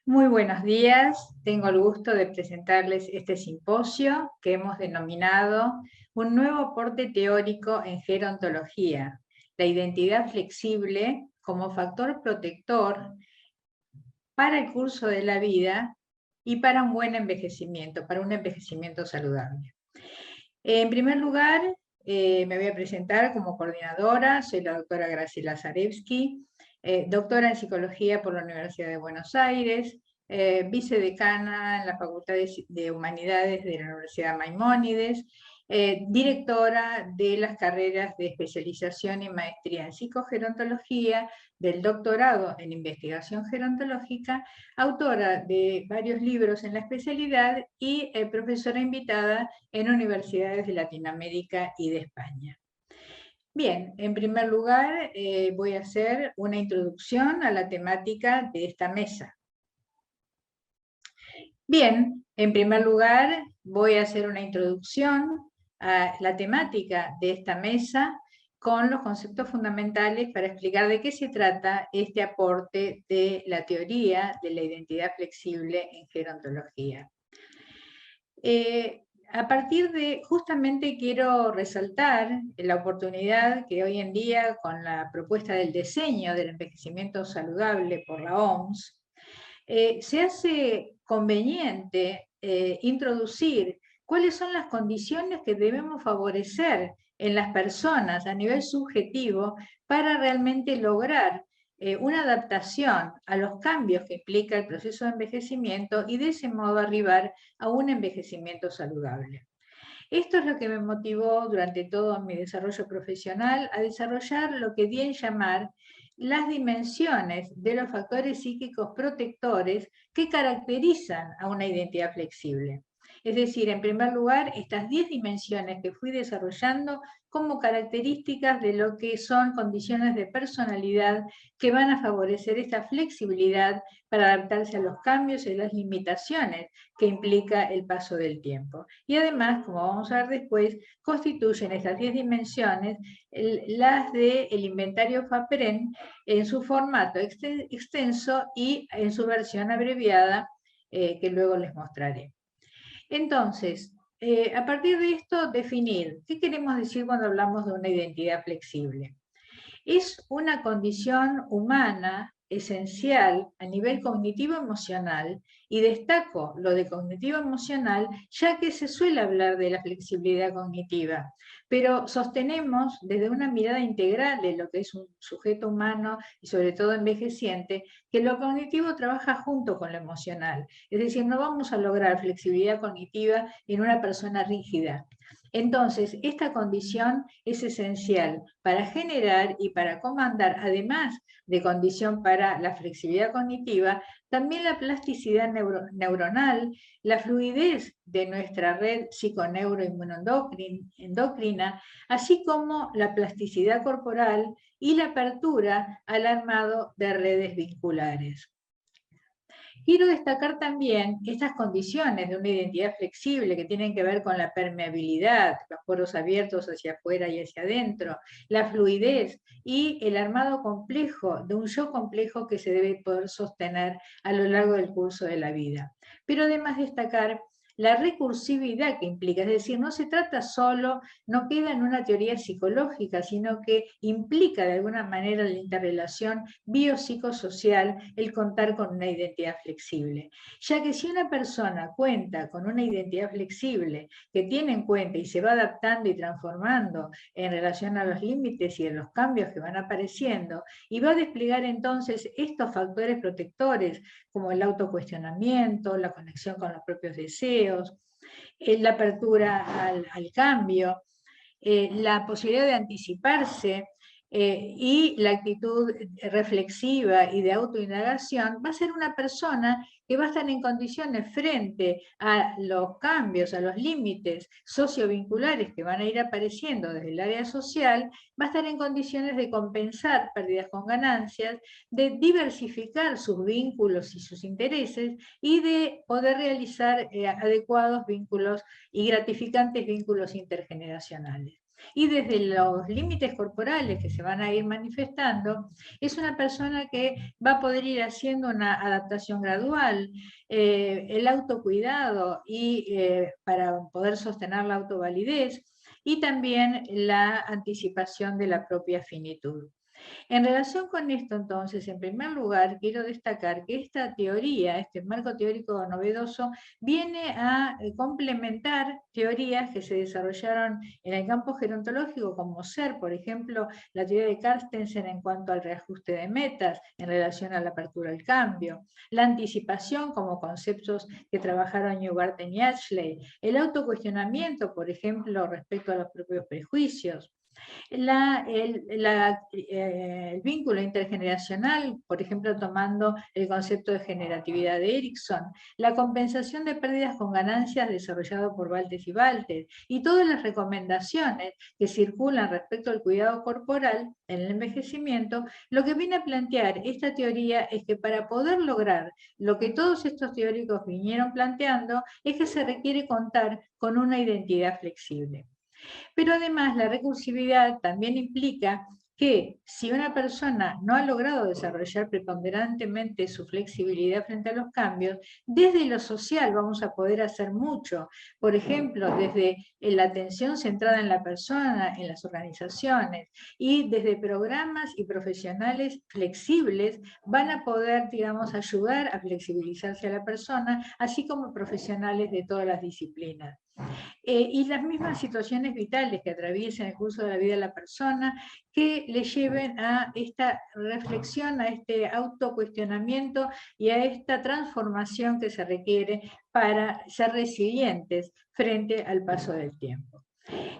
Muy buenos días. Tengo el gusto de presentarles este simposio que hemos denominado Un nuevo aporte teórico en gerontología, la identidad flexible como factor protector para el curso de la vida y para un buen envejecimiento, para un envejecimiento saludable. En primer lugar, me voy a presentar como coordinadora. Soy la doctora Graciela Zarevsky, doctora en psicología por la Universidad de Buenos Aires, vicedecana en la Facultad de Humanidades de la Universidad Maimónides, directora de las carreras de especialización y maestría en psicogerontología, del doctorado en investigación gerontológica, autora de varios libros en la especialidad y profesora invitada en universidades de Latinoamérica y de España. Bien, en primer lugar voy a hacer una introducción a la temática de esta mesa. Bien, en primer lugar voy a hacer una introducción a la temática de esta mesa con los conceptos fundamentales para explicar de qué se trata este aporte de la teoría de la identidad flexible en gerontología. A partir de, justamente quiero resaltar la oportunidad que hoy en día, con la propuesta del diseño del envejecimiento saludable por la OMS, se hace conveniente introducir cuáles son las condiciones que debemos favorecer en las personas a nivel subjetivo para realmente lograr una adaptación a los cambios que implica el proceso de envejecimiento y de ese modo arribar a un envejecimiento saludable. Esto es lo que me motivó durante todo mi desarrollo profesional a desarrollar lo que di en llamar las dimensiones de los factores psíquicos protectores que caracterizan a una identidad flexible. Es decir, en primer lugar, estas 10 dimensiones que fui desarrollando como características de lo que son condiciones de personalidad que van a favorecer esta flexibilidad para adaptarse a los cambios y las limitaciones que implica el paso del tiempo. Y además, como vamos a ver después, constituyen estas 10 dimensiones las del inventario FAPREN en su formato extenso y en su versión abreviada, que luego les mostraré. Entonces, a partir de esto, definir qué queremos decir cuando hablamos de una identidad flexible. Es una condición humana esencial a nivel cognitivo-emocional, y destaco lo de cognitivo-emocional ya que se suele hablar de la flexibilidad cognitiva, pero sostenemos desde una mirada integral de lo que es un sujeto humano y sobre todo envejeciente, que lo cognitivo trabaja junto con lo emocional. Es decir, no vamos a lograr flexibilidad cognitiva en una persona rígida. Entonces, esta condición es esencial para generar y para comandar, además de condición para la flexibilidad cognitiva, también la plasticidad neuronal, la fluidez de nuestra red psiconeuroinmunoendocrina, así como la plasticidad corporal y la apertura al armado de redes vinculares. Quiero destacar también estas condiciones de una identidad flexible que tienen que ver con la permeabilidad, los poros abiertos hacia afuera y hacia adentro, la fluidez y el armado complejo de un yo complejo que se debe poder sostener a lo largo del curso de la vida. Pero además destacar la recursividad que implica, es decir, no se trata solo, no queda en una teoría psicológica, sino que implica de alguna manera la interrelación biopsicosocial el contar con una identidad flexible. Ya que si una persona cuenta con una identidad flexible que tiene en cuenta y se va adaptando y transformando en relación a los límites y en los cambios que van apareciendo, y va a desplegar entonces estos factores protectores como el autocuestionamiento, la conexión con los propios deseos, la apertura al cambio, la posibilidad de anticiparse y la actitud reflexiva y de autoindagación, va a ser una persona que va a estar en condiciones frente a los cambios, a los límites sociovinculares que van a ir apareciendo desde el área social, va a estar en condiciones de compensar pérdidas con ganancias, de diversificar sus vínculos y sus intereses y de poder realizar adecuados vínculos y gratificantes vínculos intergeneracionales. Y desde los límites corporales que se van a ir manifestando, es una persona que va a poder ir haciendo una adaptación gradual, el autocuidado y para poder sostener la autovalidez, y también la anticipación de la propia finitud. En relación con esto, entonces, en primer lugar, quiero destacar que esta teoría, este marco teórico novedoso, viene a complementar teorías que se desarrollaron en el campo gerontológico, como ser, por ejemplo, la teoría de Carstensen en cuanto al reajuste de metas en relación a la apertura al cambio, la anticipación como conceptos que trabajaron Newgarden y Ashley, el autocuestionamiento, por ejemplo, respecto a los propios prejuicios, el vínculo intergeneracional, por ejemplo, tomando el concepto de generatividad de Erickson, la compensación de pérdidas con ganancias desarrollado por Valtes y Valtes, y todas las recomendaciones que circulan respecto al cuidado corporal en el envejecimiento, lo que viene a plantear esta teoría es que para poder lograr lo que todos estos teóricos vinieron planteando, es que se requiere contar con una identidad flexible. Pero además la recursividad también implica que si una persona no ha logrado desarrollar preponderantemente su flexibilidad frente a los cambios, desde lo social vamos a poder hacer mucho. Por ejemplo, desde la atención centrada en la persona, en las organizaciones, y desde programas y profesionales flexibles van a poder, digamos, ayudar a flexibilizarse a la persona, así como profesionales de todas las disciplinas. Y las mismas situaciones vitales que atraviesen el curso de la vida de la persona, que le lleven a esta reflexión, a este autocuestionamiento y a esta transformación que se requiere para ser resilientes frente al paso del tiempo.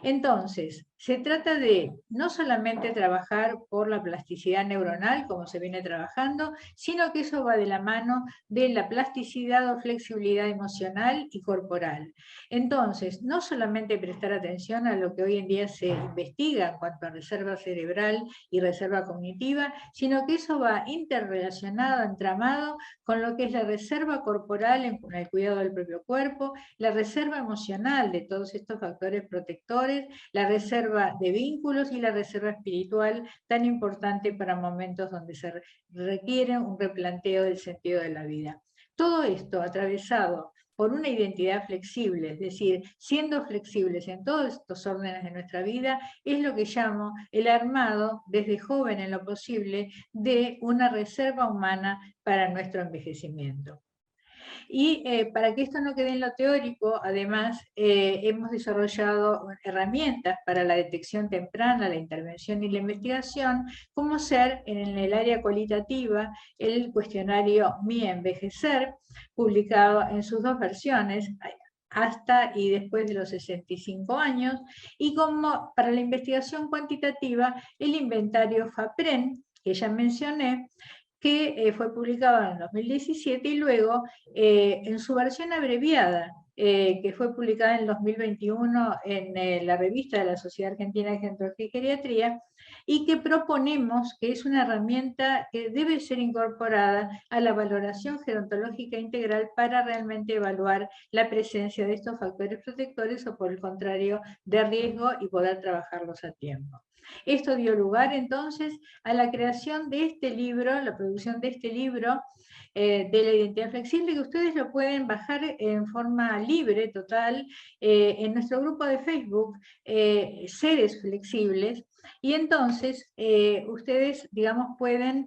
Entonces, se trata de no solamente trabajar por la plasticidad neuronal, como se viene trabajando, sino que eso va de la mano de la plasticidad o flexibilidad emocional y corporal. Entonces, no solamente prestar atención a lo que hoy en día se investiga en cuanto a reserva cerebral y reserva cognitiva, sino que eso va interrelacionado, entramado con lo que es la reserva corporal en el cuidado del propio cuerpo, la reserva emocional de todos estos factores protectores, la reserva de vínculos y la reserva espiritual, tan importante para momentos donde se requiere un replanteo del sentido de la vida. Todo esto atravesado por una identidad flexible, es decir, siendo flexibles en todos estos órdenes de nuestra vida, es lo que llamo el armado, desde joven en lo posible, de una reserva humana para nuestro envejecimiento. Y para que esto no quede en lo teórico, además, hemos desarrollado herramientas para la detección temprana, la intervención y la investigación, como ser en el área cualitativa el cuestionario Mi Envejecer, publicado en sus dos versiones, hasta y después de los 65 años, y como para la investigación cuantitativa el inventario FAPREN, que ya mencioné, que fue publicado en el 2017 y luego en su versión abreviada, que fue publicada en el 2021 en la revista de la Sociedad Argentina de Gerontología y Geriatría, y que proponemos que es una herramienta que debe ser incorporada a la valoración gerontológica integral para realmente evaluar la presencia de estos factores protectores o por el contrario de riesgo y poder trabajarlos a tiempo. Esto dio lugar entonces a la creación de este libro, la producción de este libro de la identidad flexible, que ustedes lo pueden bajar en forma libre, total, en nuestro grupo de Facebook, Seres Flexibles, y entonces ustedes, digamos, pueden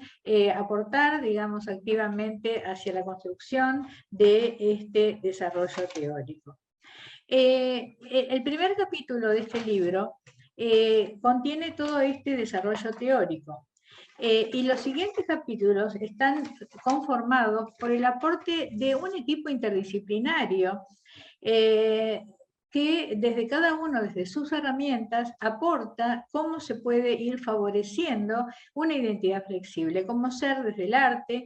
aportar, digamos, activamente hacia la construcción de este desarrollo teórico. El primer capítulo de este libro contiene todo este desarrollo teórico. Y los siguientes capítulos están conformados por el aporte de un equipo interdisciplinario que desde cada uno, desde sus herramientas, aporta cómo se puede ir favoreciendo una identidad flexible, cómo ser desde el arte,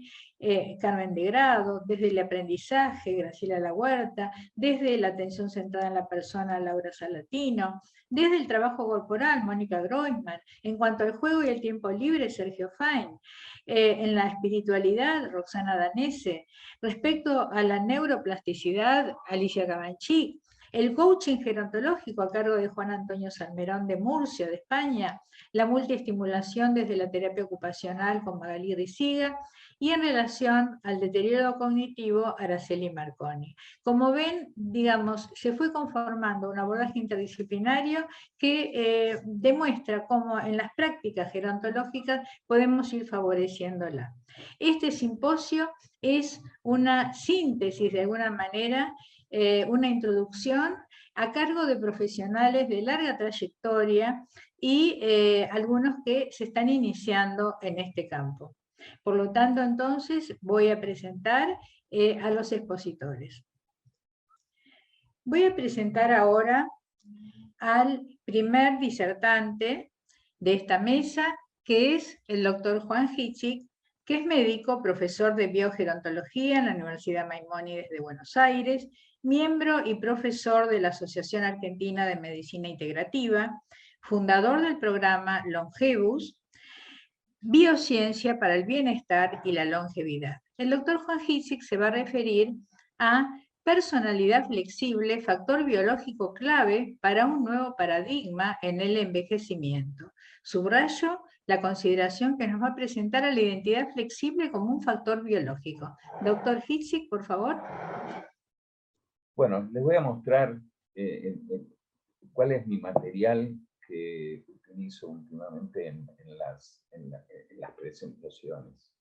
Carmen de Grado, desde el aprendizaje, Graciela La Huerta, desde la atención centrada en la persona, Laura Salatino, desde el trabajo corporal, Mónica Groisman, en cuanto al juego y el tiempo libre, Sergio Fain, en la espiritualidad, Roxana Danese, respecto a la neuroplasticidad, Alicia Cabanchik, el coaching gerontológico a cargo de Juan Antonio Salmerón de Murcia, de España, la multiestimulación desde la terapia ocupacional con Magalí Riciga, y en relación al deterioro cognitivo, Araceli Marconi. Como ven, digamos, se fue conformando un abordaje interdisciplinario que demuestra cómo en las prácticas gerontológicas podemos ir favoreciéndola. Este simposio es una síntesis, de alguna manera, una introducción a cargo de profesionales de larga trayectoria y algunos que se están iniciando en este campo. Por lo tanto, entonces, voy a presentar a los expositores. Voy a presentar ahora al primer disertante de esta mesa, que es el doctor Juan Hitchik, que es médico, profesor de biogerontología en la Universidad Maimónides de Buenos Aires, miembro y profesor de la Asociación Argentina de Medicina Integrativa, fundador del programa Longevus, Biociencia para el Bienestar y la Longevidad. El doctor Juan Hitchik se va a referir a personalidad flexible, factor biológico clave para un nuevo paradigma en el envejecimiento. Subrayo la consideración que nos va a presentar a la identidad flexible como un factor biológico. Doctor Hitchik, por favor. Bueno, les voy a mostrar cuál es mi material que utilizo últimamente en las presentaciones,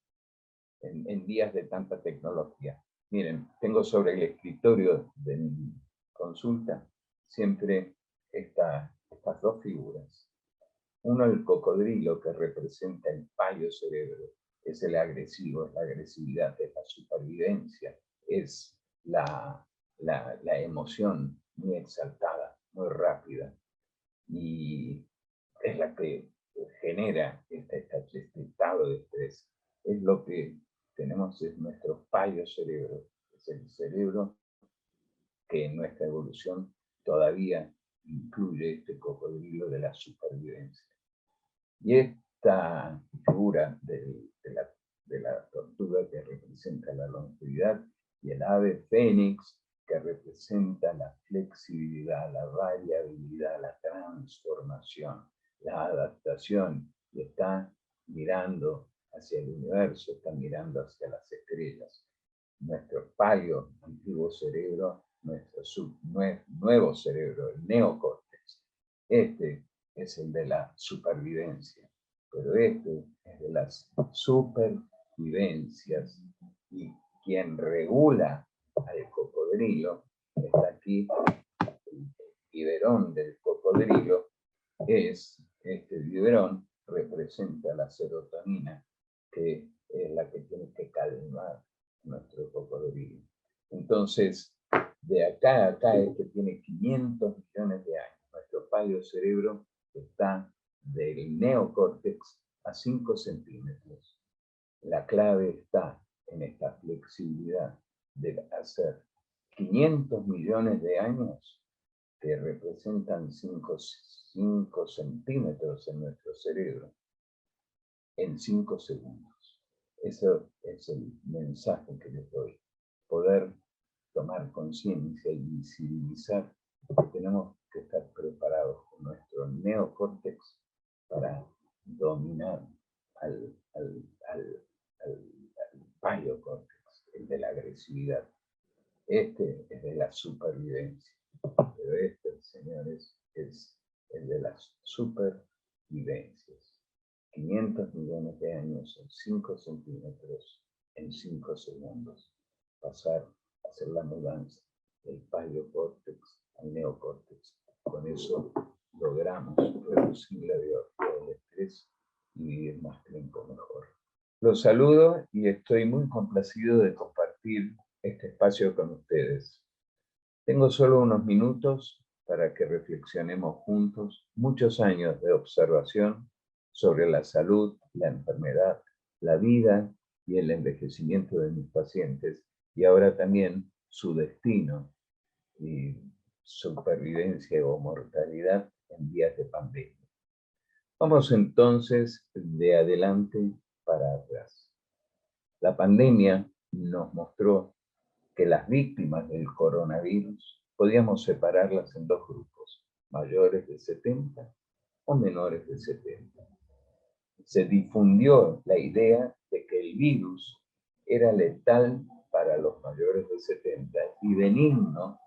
en días de tanta tecnología. Miren, tengo sobre el escritorio de mi consulta siempre estas dos figuras. Uno, el cocodrilo, que representa el payo cerebro, es el agresivo, es la agresividad, es la supervivencia, es la emoción muy exaltada, muy rápida, y es la que genera este estado de estrés. Es lo que tenemos, es nuestro payo cerebro, es el cerebro que en nuestra evolución todavía incluye este cocodrilo de la supervivencia. Y esta figura de la tortuga, que representa la longevidad, y el ave fénix, que representa la flexibilidad, la variabilidad, la transformación, la adaptación, y está mirando hacia el universo, está mirando hacia las estrellas. Nuestro palio, antiguo cerebro, nuestro nuevo cerebro, el neocórtex. Este es el de la supervivencia, pero este es de las supervivencias, y quien regula al cocodrilo, está aquí, el biberón del cocodrilo, es este biberón, representa la serotonina, que es la que tiene que calmar nuestro cocodrilo. Entonces, de acá a acá, este tiene 500 millones de años. Nuestro palio cerebro está del neocórtex a 5 centímetros. La clave está en esta flexibilidad de hacer 500 millones de años, que representan 5 centímetros en nuestro cerebro, en 5 segundos. Eso es el mensaje que les doy. Poder tomar conciencia y visibilizar que tenemos que estar preparados con nuestro neocórtex para dominar al paleocórtex, el de la agresividad. Este es de la supervivencia, pero este, señores, es el de las supervivencias. 500 millones de años en 5 centímetros, en 5 segundos. Pasar a hacer la mudanza del paleocórtex al neocórtex. Con eso logramos reducir la biología del estrés y vivir más tiempo mejor. Los saludo y estoy muy complacido de compartir este espacio con ustedes. Tengo solo unos minutos para que reflexionemos juntos muchos años de observación sobre la salud, la enfermedad, la vida y el envejecimiento de mis pacientes, y ahora también su destino y supervivencia o mortalidad en días de pandemia. Vamos entonces de adelante para atrás. La pandemia nos mostró que las víctimas del coronavirus podíamos separarlas en dos grupos, mayores de 70 o menores de 70. Se difundió la idea de que el virus era letal para los mayores de 70 y benigno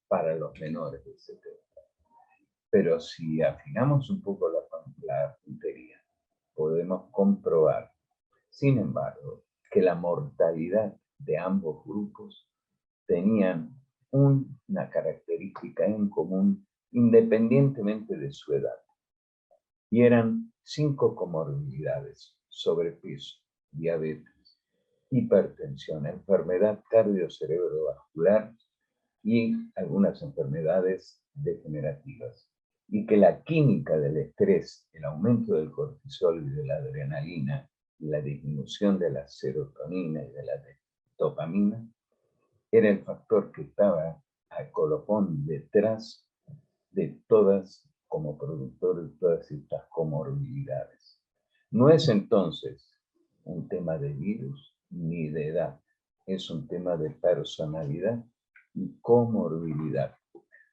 para los menores de 70. Pero si afinamos un poco la puntería, podemos comprobar, sin embargo, que la mortalidad de ambos grupos tenían una característica en común independientemente de su edad. Y eran 5 comorbilidades: sobrepeso, diabetes, hipertensión, enfermedad cardiocerebrovascular y algunas enfermedades degenerativas. Y que la química del estrés, el aumento del cortisol y de la adrenalina, y la disminución de la serotonina y de la dopamina, era el factor que estaba al colofón detrás de todas, como productor de todas estas comorbilidades. No es entonces un tema de virus ni de edad, es un tema de personalidad y comorbilidad.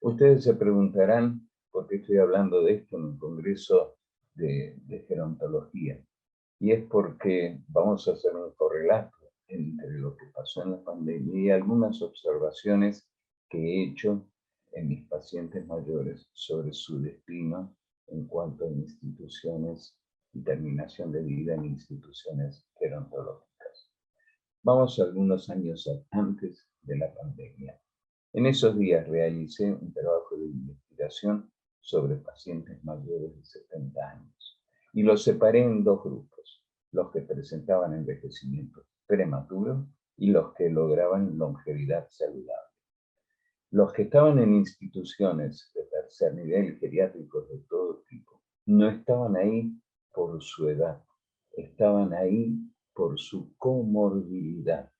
Ustedes se preguntarán por qué estoy hablando de esto en un congreso de gerontología. Y es porque vamos a hacer un correlato entre lo que pasó en la pandemia y algunas observaciones que he hecho en mis pacientes mayores sobre su destino en cuanto a instituciones y terminación de vida en instituciones gerontológicas. Vamos algunos años antes de la pandemia. En esos días realicé un trabajo de investigación sobre pacientes mayores de 70 años y los separé en dos grupos: los que presentaban envejecimiento prematuro y los que lograban longevidad saludable. Los que estaban en instituciones de tercer nivel, geriátricos de todo tipo, no estaban ahí por su edad, estaban ahí por su comorbilidad.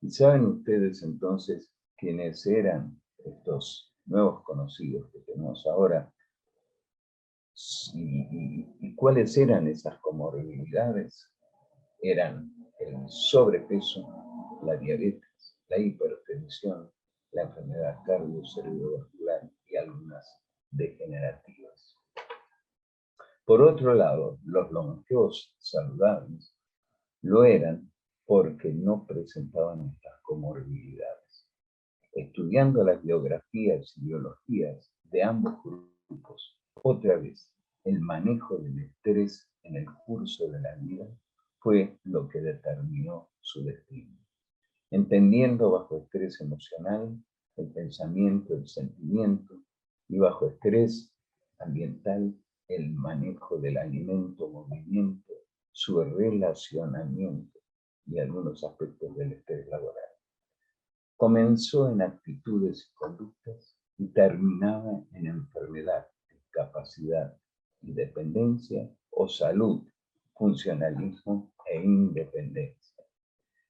¿Y saben ustedes entonces quiénes eran estos nuevos conocidos que tenemos ahora? ¿Y cuáles eran esas comorbilidades? Eran el sobrepeso, la diabetes, la hipertensión, la enfermedad cardiocerebrovascular y algunas degenerativas. Por otro lado, los longevos saludables lo eran porque no presentaban estas comorbilidades. Estudiando las biografías y biologías de ambos grupos, otra vez, el manejo del estrés en el curso de la vida fue lo que determinó su destino. Entendiendo bajo estrés emocional el pensamiento, el sentimiento, y bajo estrés ambiental el manejo del alimento, movimiento, su relacionamiento y algunos aspectos del estrés laboral. Comenzó en actitudes y conductas y terminaba en enfermedad, discapacidad y dependencia, o salud, funcionalismo e independencia.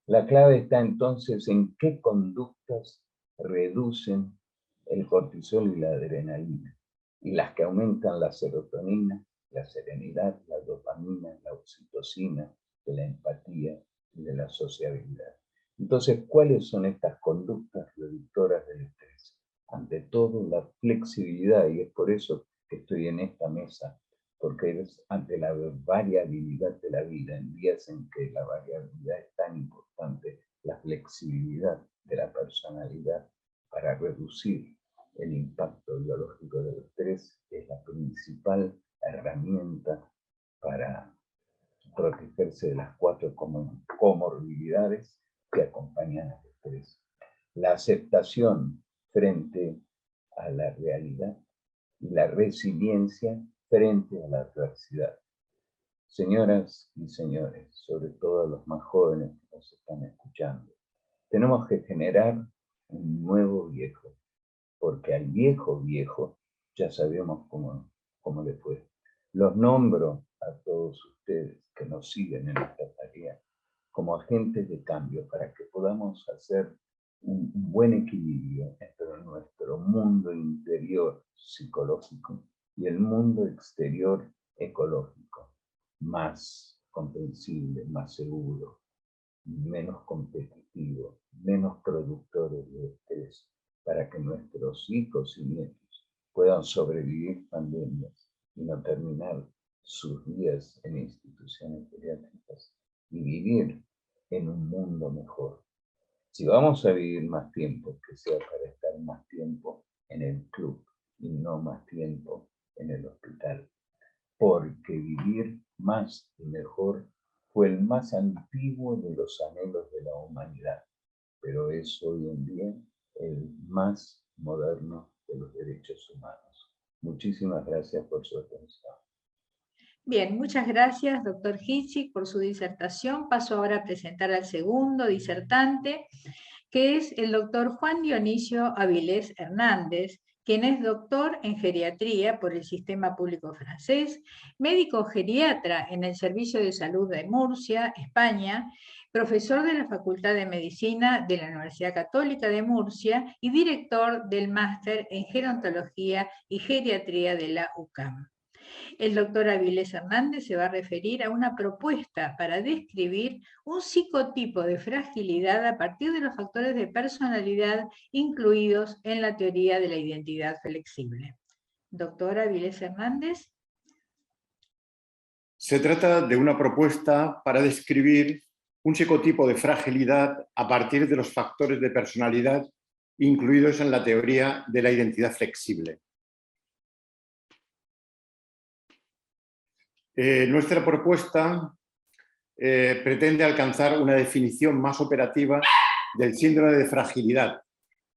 La clave está entonces en qué conductas reducen el cortisol y la adrenalina, y las que aumentan la serotonina, la serenidad, la dopamina, la oxitocina, de la empatía y de la sociabilidad. Entonces, ¿cuáles son estas conductas reductoras del estrés? Ante todo, la flexibilidad, y es por eso que estoy en esta mesa, porque es ante la variabilidad de la vida, en días en que la variabilidad es tan importante, la flexibilidad de la personalidad para reducir el impacto biológico del estrés es la principal herramienta para protegerse de las 4 comorbilidades que acompañan al estrés. La aceptación frente a la realidad y la resiliencia frente a la adversidad. Señoras y señores, sobre todo los más jóvenes que nos están escuchando, tenemos que generar un nuevo viejo, porque al viejo ya sabemos cómo le fue. Los nombro a todos ustedes que nos siguen en esta tarea como agentes de cambio para que podamos hacer un buen equilibrio entre nuestro mundo interior psicológico y el mundo exterior ecológico, más comprensible, más seguro, menos competitivo, menos productores de estrés, para que nuestros hijos y nietos puedan sobrevivir pandemias y no terminar sus días en instituciones geriátricas y vivir en un mundo mejor. Si vamos a vivir más tiempo, que sea para estar más tiempo en el club y no más tiempo en el hospital. Porque vivir más y mejor fue el más antiguo de los anhelos de la humanidad, pero es hoy en día el más moderno de los derechos humanos. Muchísimas gracias por su atención. Bien, muchas gracias, doctor Hitzig, por su disertación. Paso ahora a presentar al segundo disertante, que es el doctor Juan Dionisio Avilés Hernández, quien es doctor en geriatría por el Sistema Público Francés, médico geriatra en el Servicio de Salud de Murcia, España, profesor de la Facultad de Medicina de la Universidad Católica de Murcia y director del Máster en Gerontología y Geriatría de la UCAM. El doctor Avilés Hernández se va a referir a una propuesta para describir un psicotipo de fragilidad a partir de los factores de personalidad incluidos en la teoría de la identidad flexible. Doctor Avilés Hernández. Se trata de una propuesta para describir un psicotipo de fragilidad a partir de los factores de personalidad incluidos en la teoría de la identidad flexible. Nuestra propuesta pretende alcanzar una definición más operativa del síndrome de fragilidad,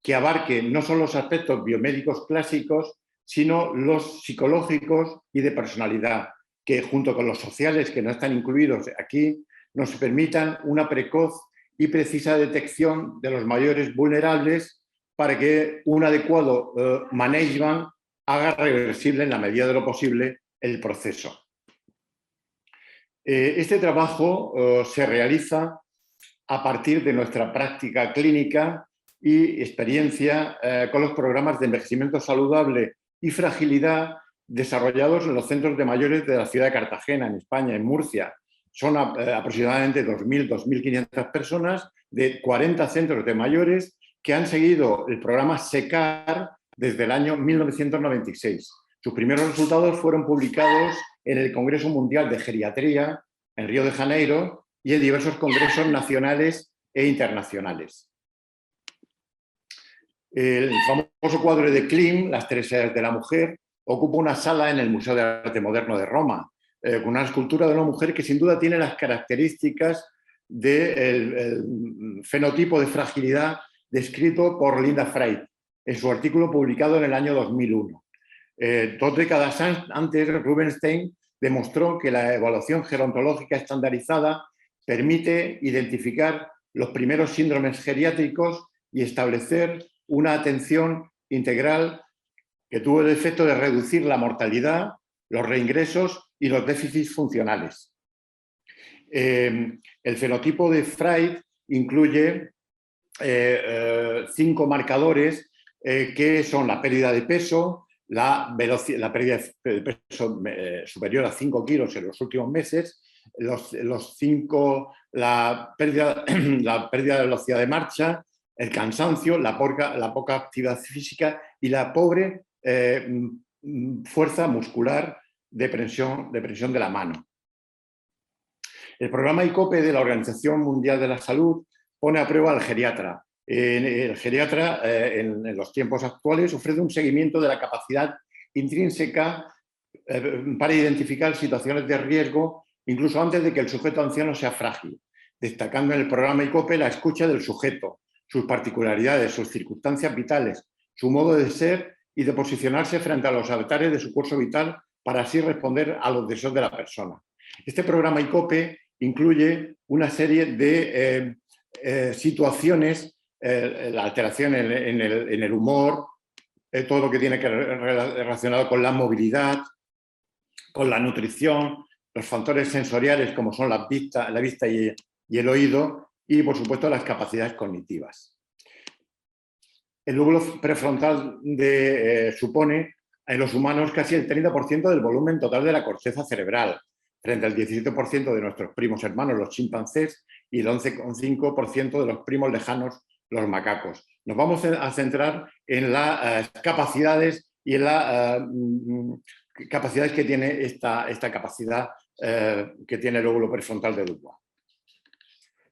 que abarque no solo los aspectos biomédicos clásicos, sino los psicológicos y de personalidad, que junto con los sociales que no están incluidos aquí, nos permitan una precoz y precisa detección de los mayores vulnerables para que un adecuado management haga reversible en la medida de lo posible el proceso. Este trabajo se realiza a partir de nuestra práctica clínica y experiencia con los programas de envejecimiento saludable y fragilidad desarrollados en los centros de mayores de la ciudad de Cartagena, en España, en Murcia. Son aproximadamente 2.000, 2.500 personas de 40 centros de mayores que han seguido el programa SECAR desde el año 1996. Sus primeros resultados fueron publicados en el Congreso Mundial de Geriatría en Río de Janeiro y en diversos congresos nacionales e internacionales. El famoso cuadro de Klimt, Las tres edades de la mujer, ocupa una sala en el Museo de Arte Moderno de Roma, con una escultura de una mujer que sin duda tiene las características del fenotipo de fragilidad descrito por Linda Frey en su artículo publicado en el año 2001. 2 décadas antes, Rubinstein demostró que la evaluación gerontológica estandarizada permite identificar los primeros síndromes geriátricos y establecer una atención integral que tuvo el efecto de reducir la mortalidad, los reingresos y los déficits funcionales. El fenotipo de Frey incluye 5 marcadores que son la pérdida de peso, la pérdida de peso superior a 5 kilos en los últimos meses, la pérdida de velocidad de marcha, el cansancio, la poca actividad física y la pobre fuerza muscular de presión de la mano. El programa ICOPE de la Organización Mundial de la Salud pone a prueba al geriatra. El geriatra, en los tiempos actuales, ofrece un seguimiento de la capacidad intrínseca para identificar situaciones de riesgo, incluso antes de que el sujeto anciano sea frágil, destacando en el programa ICOPE la escucha del sujeto, sus particularidades, sus circunstancias vitales, su modo de ser y de posicionarse frente a los avatares de su curso vital para así responder a los deseos de la persona. Este programa ICOPE incluye una serie de situaciones, la alteración en el humor, todo lo que tiene que ver relacionado con la movilidad, con la nutrición, los factores sensoriales como son la vista y el oído y, por supuesto, las capacidades cognitivas. El lóbulo prefrontal supone en los humanos casi el 30% del volumen total de la corteza cerebral, frente al 17% de nuestros primos hermanos, los chimpancés, y el 11,5% de los primos lejanos, los macacos. nos vamos a centrar en las capacidades y en las capacidades que tiene esta capacidad que tiene el lóbulo prefrontal de Dubois.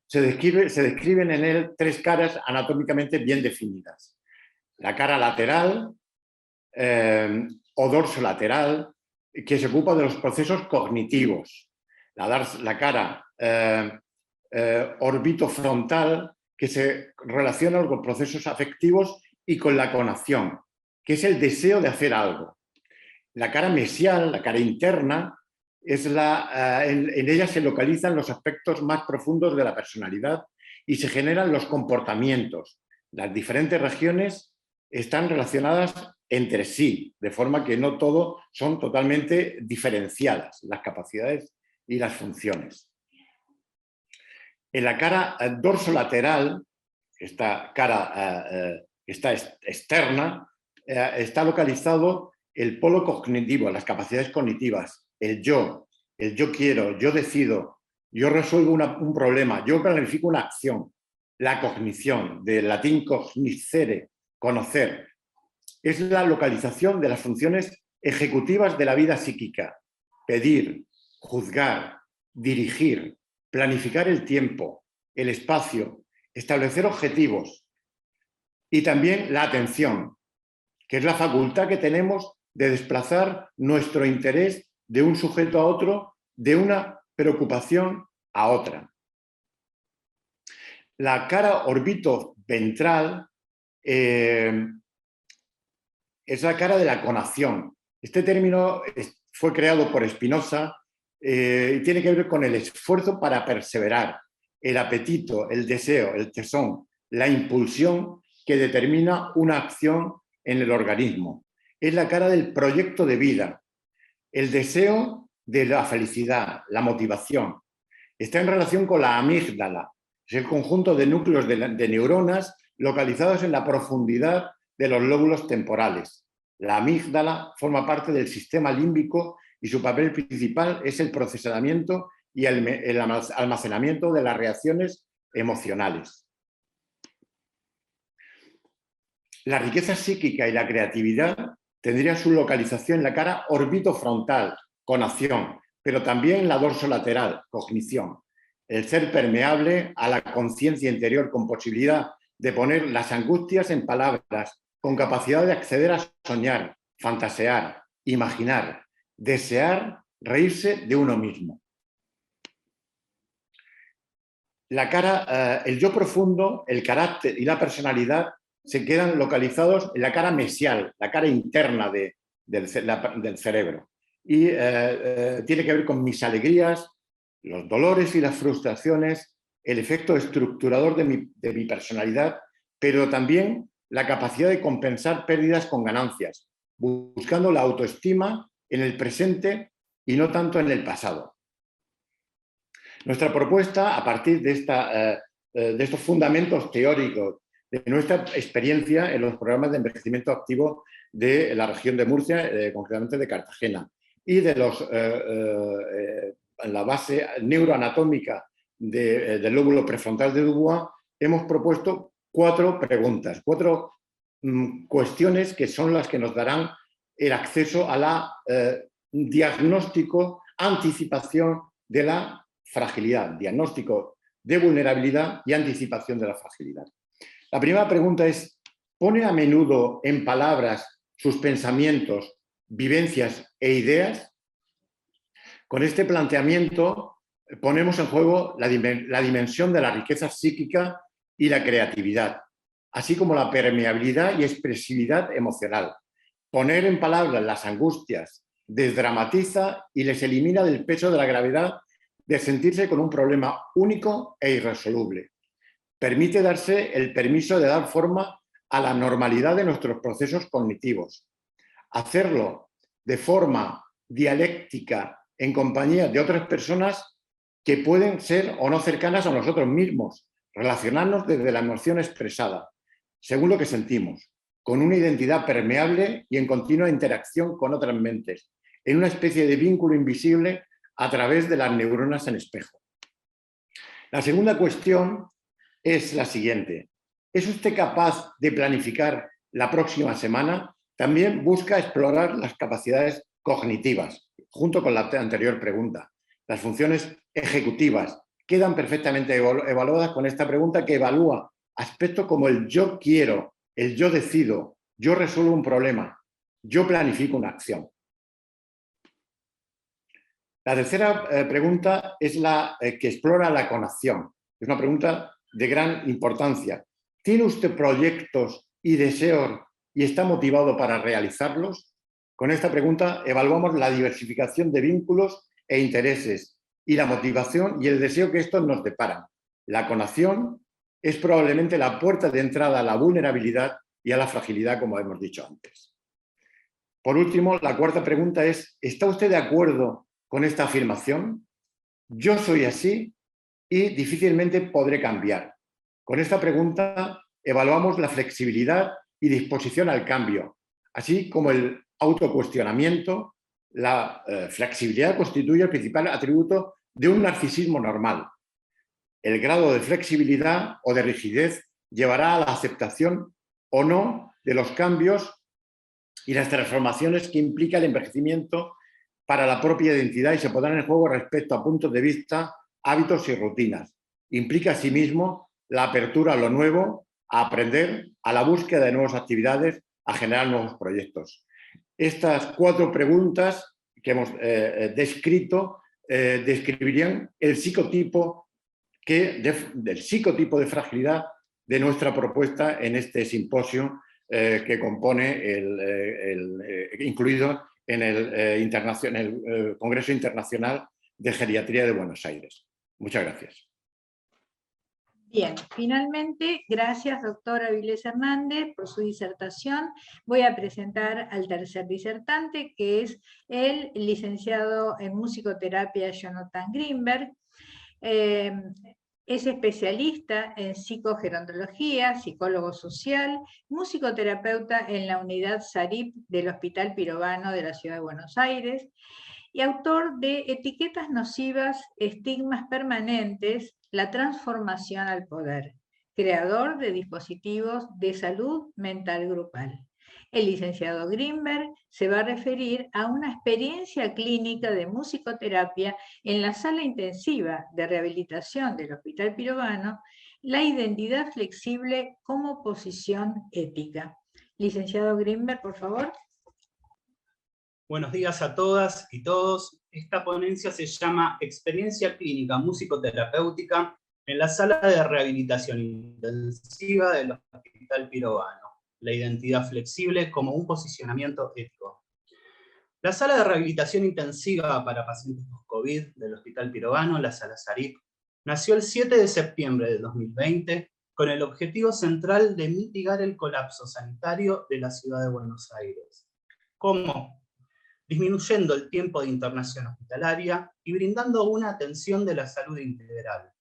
Se describen en él 3 caras anatómicamente bien definidas. La cara lateral o dorsolateral, que se ocupa de los procesos cognitivos. La cara orbitofrontal, que se relaciona con procesos afectivos y con la conación, que es el deseo de hacer algo. La cara mesial, la cara interna, en ella se localizan los aspectos más profundos de la personalidad y se generan los comportamientos. Las diferentes regiones están relacionadas entre sí, de forma que no todo son totalmente diferenciadas, las capacidades y las funciones. En la cara dorsolateral, esta cara está externa, está localizado el polo cognitivo, las capacidades cognitivas, el yo quiero, yo decido, yo resuelvo un problema, yo planifico una acción, la cognición, del latín cognoscere, conocer. Es la localización de las funciones ejecutivas de la vida psíquica: pedir, juzgar, dirigir, planificar el tiempo, el espacio, establecer objetivos. Y también la atención, que es la facultad que tenemos de desplazar nuestro interés de un sujeto a otro, de una preocupación a otra. La cara orbitoventral es la cara de la conación. Este término fue creado por Spinoza y tiene que ver con el esfuerzo para perseverar, el apetito, el deseo, el tesón, la impulsión que determina una acción en el organismo. Es la cara del proyecto de vida, el deseo de la felicidad, la motivación. Está en relación con la amígdala, es el conjunto de núcleos de neuronas localizados en la profundidad de los lóbulos temporales. La amígdala forma parte del sistema límbico y su papel principal es el procesamiento y el almacenamiento de las reacciones emocionales. La riqueza psíquica y la creatividad tendrían su localización en la cara orbitofrontal, conación, pero también en la dorsolateral, cognición. El ser permeable a la conciencia interior con posibilidad de poner las angustias en palabras, con capacidad de acceder a soñar, fantasear, imaginar, desear, reírse de uno mismo. La cara, el yo profundo, el carácter y la personalidad se quedan localizados en la cara mesial, la cara interna del cerebro. Y tiene que ver con mis alegrías, los dolores y las frustraciones, el efecto estructurador de mi personalidad, pero también la capacidad de compensar pérdidas con ganancias, buscando la autoestima en el presente y no tanto en el pasado. Nuestra propuesta, a partir de estos fundamentos teóricos, de nuestra experiencia en los programas de envejecimiento activo de la región de Murcia, concretamente de Cartagena, y de la base neuroanatómica del lóbulo prefrontal de Dubois, hemos propuesto 4 preguntas, 4 cuestiones que son las que nos darán el acceso a la diagnóstico, anticipación de la fragilidad, diagnóstico de vulnerabilidad y anticipación de la fragilidad. La primera pregunta es: ¿pone a menudo en palabras sus pensamientos, vivencias e ideas? Con este planteamiento ponemos en juego la dimensión de la riqueza psíquica y la creatividad, así como la permeabilidad y expresividad emocional. Poner en palabras las angustias desdramatiza y les elimina del peso de la gravedad de sentirse con un problema único e irresoluble. Permite darse el permiso de dar forma a la normalidad de nuestros procesos cognitivos. Hacerlo de forma dialéctica en compañía de otras personas que pueden ser o no cercanas a nosotros mismos, relacionarnos desde la emoción expresada, según lo que sentimos, con una identidad permeable y en continua interacción con otras mentes, en una especie de vínculo invisible a través de las neuronas en espejo. La segunda cuestión es la siguiente. ¿Es usted capaz de planificar la próxima semana? También busca explorar las capacidades cognitivas, junto con la anterior pregunta. Las funciones ejecutivas quedan perfectamente evaluadas con esta pregunta, que evalúa aspectos como el yo quiero, el yo decido, yo resuelvo un problema, yo planifico una acción. La tercera pregunta es la que explora la conación. Es una pregunta de gran importancia. ¿Tiene usted proyectos y deseos y está motivado para realizarlos? Con esta pregunta evaluamos la diversificación de vínculos e intereses y la motivación y el deseo que estos nos deparan. La conación es probablemente la puerta de entrada a la vulnerabilidad y a la fragilidad, como hemos dicho antes. Por último, la cuarta pregunta es: ¿está usted de acuerdo con esta afirmación? Yo soy así y difícilmente podré cambiar. Con esta pregunta evaluamos la flexibilidad y disposición al cambio, así como el autocuestionamiento. La flexibilidad constituye el principal atributo de un narcisismo normal. El grado de flexibilidad o de rigidez llevará a la aceptación o no de los cambios y las transformaciones que implica el envejecimiento para la propia identidad y se pondrán en juego respecto a puntos de vista, hábitos y rutinas. Implica asimismo la apertura a lo nuevo, a aprender, a la búsqueda de nuevas actividades, a generar nuevos proyectos. Estas 4 preguntas que hemos descrito describirían el psicotipo de fragilidad de nuestra propuesta en este simposio que compone incluido en el Congreso Internacional de Geriatría de Buenos Aires. Muchas gracias. Bien, finalmente, gracias, doctor Avilés Hernández, por su disertación. Voy a presentar al tercer disertante, que es el licenciado en musicoterapia Jonathan Greenberg. Es especialista en psicogerontología, psicólogo social, musicoterapeuta en la unidad SARIP del Hospital Pirovano de la Ciudad de Buenos Aires y autor de Etiquetas nocivas, estigmas permanentes, la transformación al poder, creador de dispositivos de salud mental grupal. El licenciado Greenberg se va a referir a una experiencia clínica de musicoterapia en la sala intensiva de rehabilitación del Hospital Pirovano, la identidad flexible como posición ética. Licenciado Greenberg, por favor. Buenos días a todas y todos. Esta ponencia se llama Experiencia Clínica Musicoterapéutica en la Sala de Rehabilitación Intensiva del Hospital Pirovano. La identidad flexible como un posicionamiento ético. La Sala de Rehabilitación Intensiva para pacientes post-COVID del Hospital Pirovano, la Sala SARIP, nació el 7 de septiembre de 2020 con el objetivo central de mitigar el colapso sanitario de la ciudad de Buenos Aires. ¿Cómo? Disminuyendo el tiempo de internación hospitalaria y brindando una atención de la salud integral,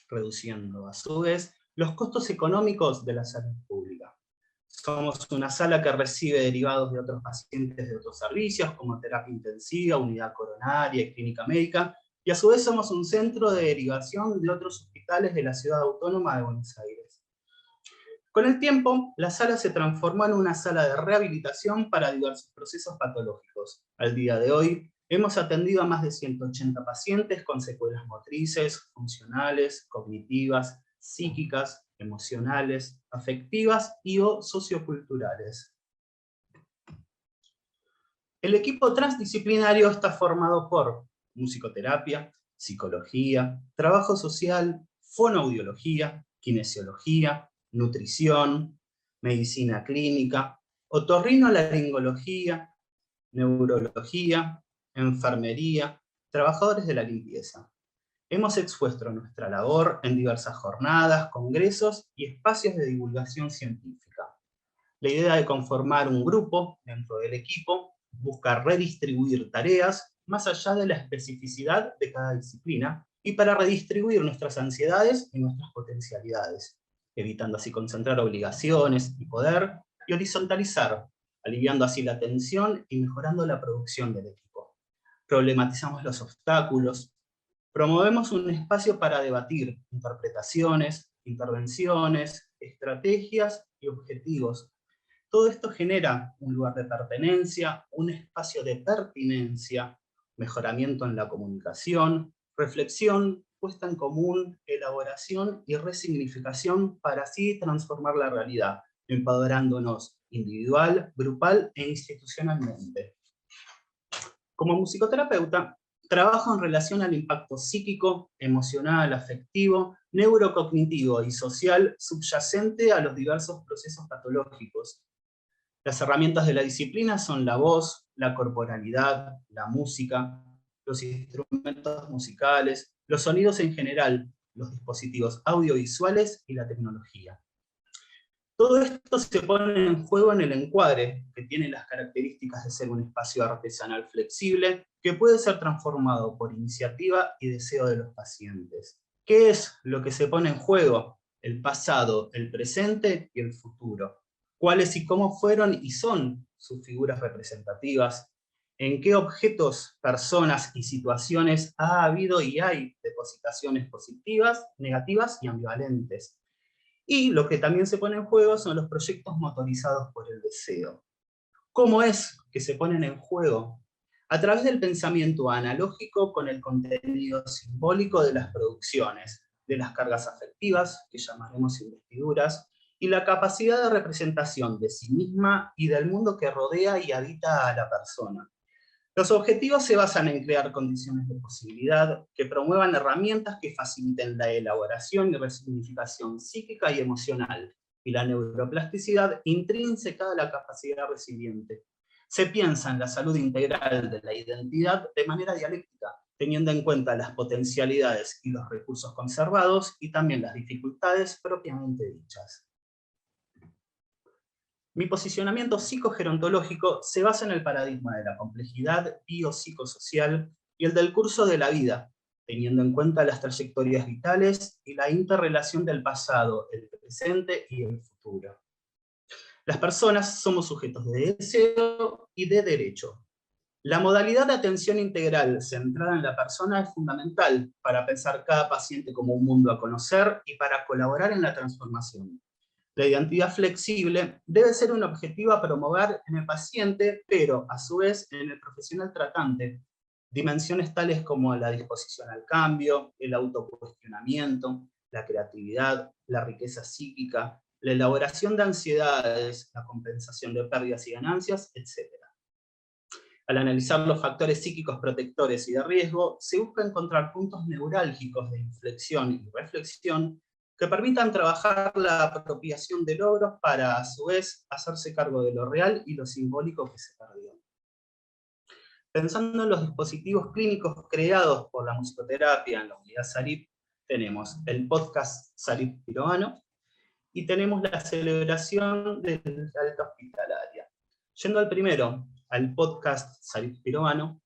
reduciendo a su vez los costos económicos de la salud pública. Somos una sala que recibe derivados de otros pacientes de otros servicios, como terapia intensiva, unidad coronaria y clínica médica, y a su vez somos un centro de derivación de otros hospitales de la Ciudad Autónoma de Buenos Aires. Con el tiempo, la sala se transformó en una sala de rehabilitación para diversos procesos patológicos. Al día de hoy, hemos atendido a más de 180 pacientes con secuelas motrices, funcionales, cognitivas, psíquicas, emocionales, afectivas y o socioculturales. El equipo transdisciplinario está formado por musicoterapia, psicología, trabajo social, fonoaudiología, kinesiología, nutrición, medicina clínica, otorrinolaringología, neurología, enfermería, trabajadores de la limpieza. Hemos expuesto nuestra labor en diversas jornadas, congresos y espacios de divulgación científica. La idea de conformar un grupo dentro del equipo busca redistribuir tareas más allá de la especificidad de cada disciplina y para redistribuir nuestras ansiedades y nuestras potencialidades, evitando así concentrar obligaciones y poder, y horizontalizar, aliviando así la tensión y mejorando la producción del equipo. Problematizamos los obstáculos, promovemos un espacio para debatir interpretaciones, intervenciones, estrategias y objetivos. Todo esto genera un lugar de pertenencia, un espacio de pertinencia, mejoramiento en la comunicación, reflexión, puesta en común, elaboración y resignificación para así transformar la realidad, empoderándonos individual, grupal e institucionalmente. Como musicoterapeuta, trabajo en relación al impacto psíquico, emocional, afectivo, neurocognitivo y social subyacente a los diversos procesos patológicos. Las herramientas de la disciplina son la voz, la corporalidad, la música, los instrumentos musicales, los sonidos en general, los dispositivos audiovisuales y la tecnología. Todo esto se pone en juego en el encuadre, que tiene las características de ser un espacio artesanal flexible, que puede ser transformado por iniciativa y deseo de los pacientes. ¿Qué es lo que se pone en juego? El pasado, el presente y el futuro. ¿Cuáles y cómo fueron y son sus figuras representativas? ¿En qué objetos, personas y situaciones ha habido y hay depositaciones positivas, negativas y ambivalentes? Y lo que también se pone en juego son los proyectos motorizados por el deseo. ¿Cómo es que se ponen en juego? A través del pensamiento analógico con el contenido simbólico de las producciones, de las cargas afectivas, que llamaremos investiduras, y la capacidad de representación de sí misma y del mundo que rodea y habita a la persona. Los objetivos se basan en crear condiciones de posibilidad que promuevan herramientas que faciliten la elaboración y resignificación psíquica y emocional, y la neuroplasticidad intrínseca de la capacidad resiliente. Se piensa en la salud integral de la identidad de manera dialéctica, teniendo en cuenta las potencialidades y los recursos conservados, y también las dificultades propiamente dichas. Mi posicionamiento psicogerontológico se basa en el paradigma de la complejidad biopsicosocial y el del curso de la vida, teniendo en cuenta las trayectorias vitales y la interrelación del pasado, el presente y el futuro. Las personas somos sujetos de deseo y de derecho. La modalidad de atención integral centrada en la persona es fundamental para pensar cada paciente como un mundo a conocer y para colaborar en la transformación. La identidad flexible debe ser un objetivo a promover en el paciente, pero a su vez en el profesional tratante. Dimensiones tales como la disposición al cambio, el autocuestionamiento, la creatividad, la riqueza psíquica, la elaboración de ansiedades, la compensación de pérdidas y ganancias, etc. Al analizar los factores psíquicos protectores y de riesgo, se busca encontrar puntos neurálgicos de inflexión y reflexión que permitan trabajar la apropiación de logros para, a su vez, hacerse cargo de lo real y lo simbólico que se perdió. Pensando en los dispositivos clínicos creados por la musicoterapia en la unidad SARIP, tenemos el podcast SARIP Piroano y tenemos la celebración del alta hospitalaria. Yendo al primero, al podcast SARIP Piroano,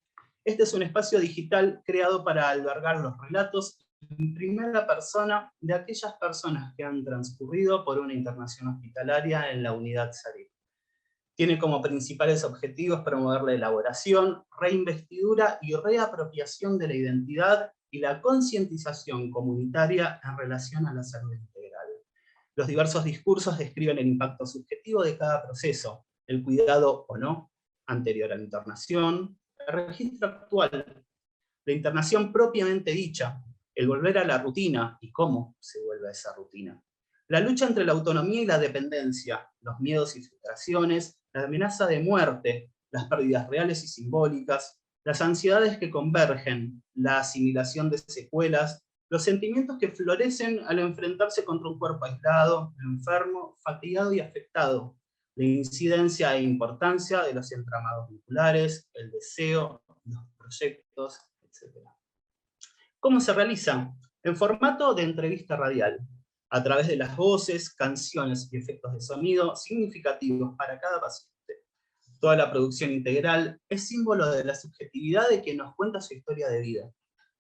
este es un espacio digital creado para albergar los relatos en primera persona de aquellas personas que han transcurrido por una internación hospitalaria en la unidad SARIP. Tiene como principales objetivos promover la elaboración, reinvestidura y reapropiación de la identidad y la concientización comunitaria en relación a la salud integral. Los diversos discursos describen el impacto subjetivo de cada proceso, el cuidado o no, anterior a la internación, el registro actual, la internación propiamente dicha, el volver a la rutina y cómo se vuelve a esa rutina. La lucha entre la autonomía y la dependencia, los miedos y frustraciones, la amenaza de muerte, las pérdidas reales y simbólicas, las ansiedades que convergen, la asimilación de secuelas, los sentimientos que florecen al enfrentarse contra un cuerpo aislado, enfermo, fatigado y afectado, la incidencia e importancia de los entramados vinculares, el deseo, los proyectos, etc. ¿Cómo se realiza? En formato de entrevista radial, a través de las voces, canciones y efectos de sonido significativos para cada paciente. Toda la producción integral es símbolo de la subjetividad de quien nos cuenta su historia de vida.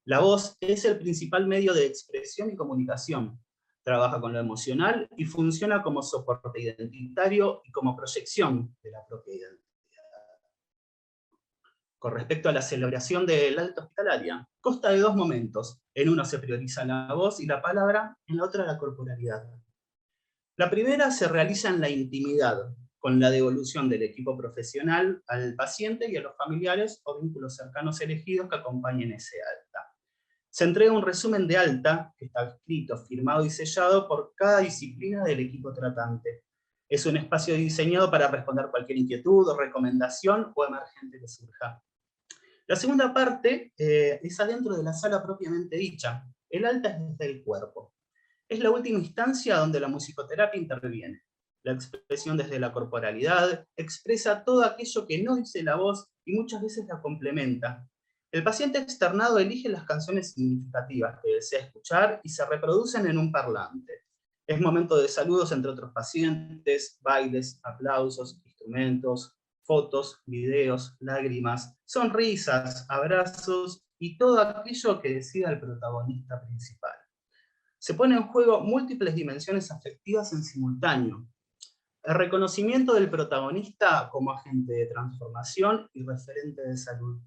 La voz es el principal medio de expresión y comunicación. Trabaja con lo emocional y funciona como soporte identitario y como proyección de la propia identidad. Con respecto a la celebración del alta hospitalaria, consta de dos momentos. En uno se prioriza la voz y la palabra, en la otra la corporalidad. La primera se realiza en la intimidad, con la devolución del equipo profesional al paciente y a los familiares o vínculos cercanos elegidos que acompañen ese alta. Se entrega un resumen de alta, que está escrito, firmado y sellado por cada disciplina del equipo tratante. Es un espacio diseñado para responder cualquier inquietud o recomendación o emergente que surja. La segunda parte es adentro de la sala propiamente dicha. El alta es desde el cuerpo. Es la última instancia donde la musicoterapia interviene. La expresión desde la corporalidad expresa todo aquello que no dice la voz y muchas veces la complementa. El paciente externado elige las canciones significativas que desea escuchar y se reproducen en un parlante. Es momento de saludos entre otros pacientes, bailes, aplausos, instrumentos, fotos, videos, lágrimas, sonrisas, abrazos y todo aquello que decida el protagonista principal. Se pone en juego múltiples dimensiones afectivas en simultáneo. El reconocimiento del protagonista como agente de transformación y referente de salud.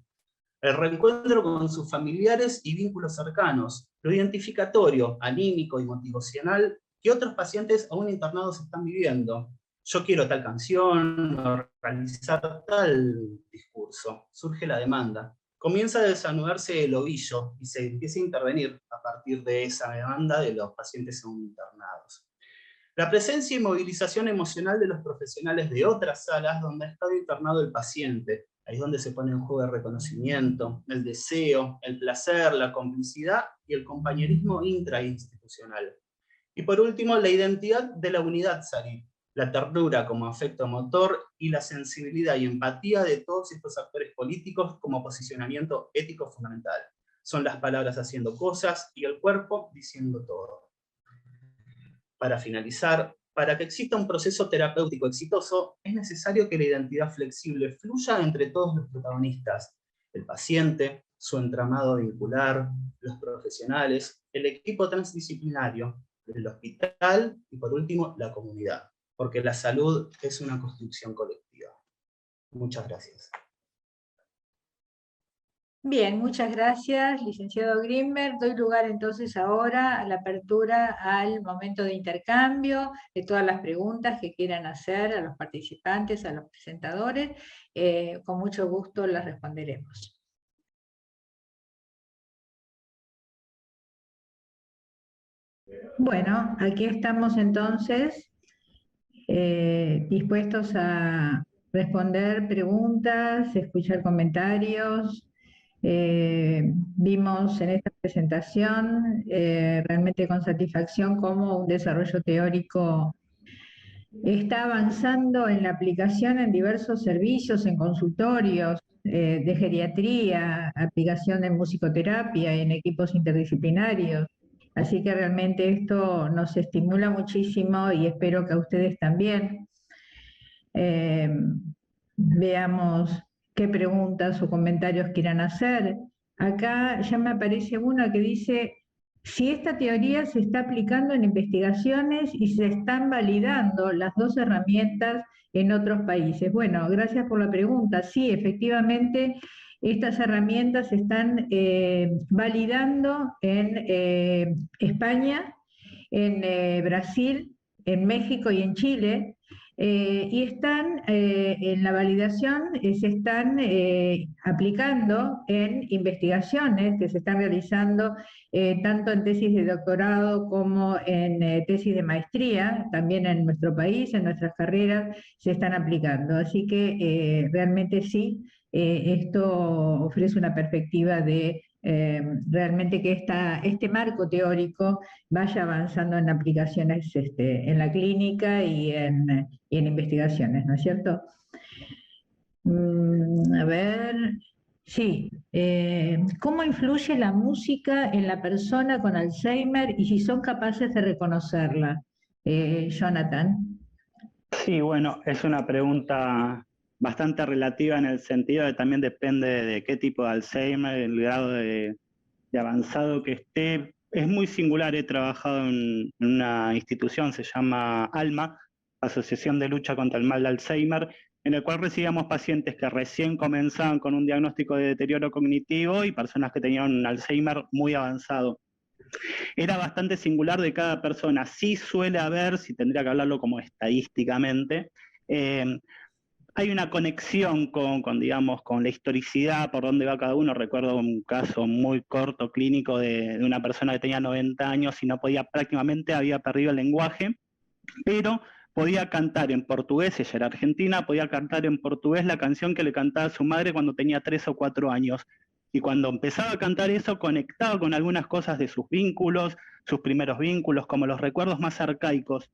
El reencuentro con sus familiares y vínculos cercanos, lo identificatorio, anímico y motivacional que otros pacientes aún internados están viviendo. Yo quiero tal canción, o realizar tal discurso. Surge la demanda. Comienza a desanudarse el ovillo y se empieza a intervenir a partir de esa demanda de los pacientes aún internados. La presencia y movilización emocional de los profesionales de otras salas donde ha estado internado el paciente. Ahí es donde se pone en juego el reconocimiento, el deseo, el placer, la complicidad y el compañerismo intrainstitucional. Y por último, la identidad de la unidad SARI, la ternura como afecto motor y la sensibilidad y empatía de todos estos actores políticos como posicionamiento ético fundamental. Son las palabras haciendo cosas y el cuerpo diciendo todo. Para finalizar, para que exista un proceso terapéutico exitoso, es necesario que la identidad flexible fluya entre todos los protagonistas, el paciente, su entramado vincular, los profesionales, el equipo transdisciplinario, el hospital y por último la comunidad, porque la salud es una construcción colectiva. Muchas gracias. Bien, muchas gracias, licenciado Grimberg. Doy lugar entonces ahora a la apertura al momento de intercambio de todas las preguntas que quieran hacer a los participantes, a los presentadores. Con mucho gusto las responderemos. Bueno, aquí estamos entonces dispuestos a responder preguntas, escuchar comentarios. Vimos en esta presentación realmente con satisfacción cómo un desarrollo teórico está avanzando en la aplicación en diversos servicios, en consultorios de geriatría, aplicación de musicoterapia, en equipos interdisciplinarios. Así que realmente esto nos estimula muchísimo y espero que a ustedes también. Veamos qué preguntas o comentarios quieran hacer. Acá ya me aparece una que dice, si esta teoría se está aplicando en investigaciones y se están validando las dos herramientas en otros países. Bueno, gracias por la pregunta. Sí, efectivamente, estas herramientas se están validando en España, en Brasil, en México y en Chile. Y están en la validación, se están aplicando en investigaciones que se están realizando tanto en tesis de doctorado como en tesis de maestría, también en nuestro país, en nuestras carreras, se están aplicando. Así que realmente sí, esto ofrece una perspectiva de realmente que este marco teórico vaya avanzando en aplicaciones en la clínica y en investigaciones, ¿no es cierto? A ver, sí. ¿Cómo influye la música en la persona con Alzheimer y si son capaces de reconocerla? Jonathan. Sí, bueno, es una pregunta bastante relativa en el sentido de también depende de qué tipo de Alzheimer, el grado de avanzado que esté. Es muy singular, he trabajado en una institución, se llama ALMA, Asociación de Lucha contra el Mal de Alzheimer, en el cual recibíamos pacientes que recién comenzaban con un diagnóstico de deterioro cognitivo y personas que tenían un Alzheimer muy avanzado. era bastante singular de cada persona. Sí suele haber, si tendría que hablarlo como estadísticamente, hay una conexión digamos, con la historicidad, por dónde va cada uno. Recuerdo un caso muy corto clínico de una persona que tenía 90 años y no podía, prácticamente había perdido el lenguaje, pero podía cantar en portugués, ella era argentina, podía cantar en portugués la canción que le cantaba a su madre cuando tenía 3 o 4 años. Y cuando empezaba a cantar eso, conectaba con algunas cosas de sus vínculos, sus primeros vínculos, como los recuerdos más arcaicos.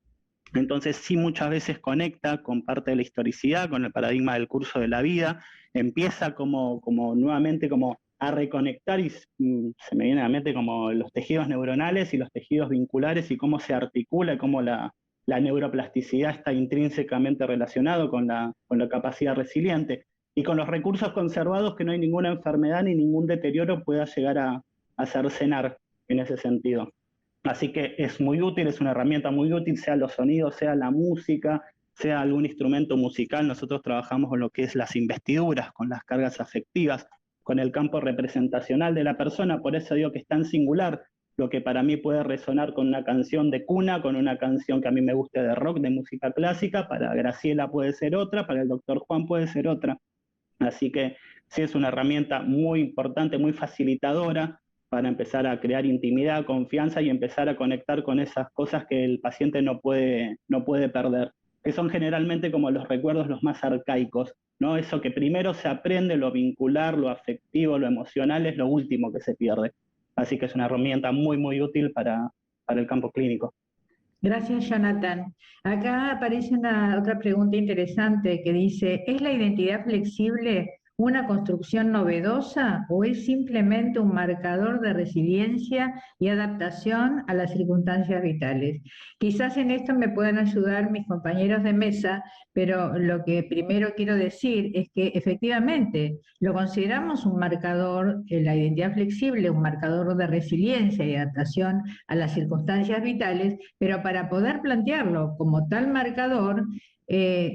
Entonces sí, muchas veces conecta con parte de la historicidad, con el paradigma del curso de la vida, empieza como nuevamente como a reconectar y se me viene a la mente como los tejidos neuronales y los tejidos vinculares y cómo se articula y cómo la neuroplasticidad está intrínsecamente relacionado con la capacidad resiliente y con los recursos conservados, que no hay ninguna enfermedad ni ningún deterioro pueda llegar a cercenar en ese sentido. Así que es muy útil, es una herramienta muy útil, sea los sonidos, sea la música, sea algún instrumento musical. Nosotros trabajamos con lo que es las investiduras, con las cargas afectivas, con el campo representacional de la persona, por eso digo que es tan singular lo que para mí puede resonar con una canción de cuna, con una canción que a mí me guste de rock, de música clásica, para Graciela puede ser otra, para el doctor Juan puede ser otra. Así que sí es una herramienta muy importante, muy facilitadora para empezar a crear intimidad, confianza y empezar a conectar con esas cosas que el paciente no puede perder, que son generalmente como los recuerdos los más arcaicos, ¿no? Eso que primero se aprende, lo vincular, lo afectivo, lo emocional, es lo último que se pierde. Así que es una herramienta muy, muy útil para el campo clínico. Gracias, Jonathan. Acá aparece otra pregunta interesante que dice, ¿es la identidad flexible una construcción novedosa o es simplemente un marcador de resiliencia y adaptación a las circunstancias vitales? Quizás en esto me puedan ayudar mis compañeros de mesa, pero lo que primero quiero decir es que efectivamente lo consideramos un marcador, la identidad flexible, un marcador de resiliencia y adaptación a las circunstancias vitales, pero para poder plantearlo como tal marcador,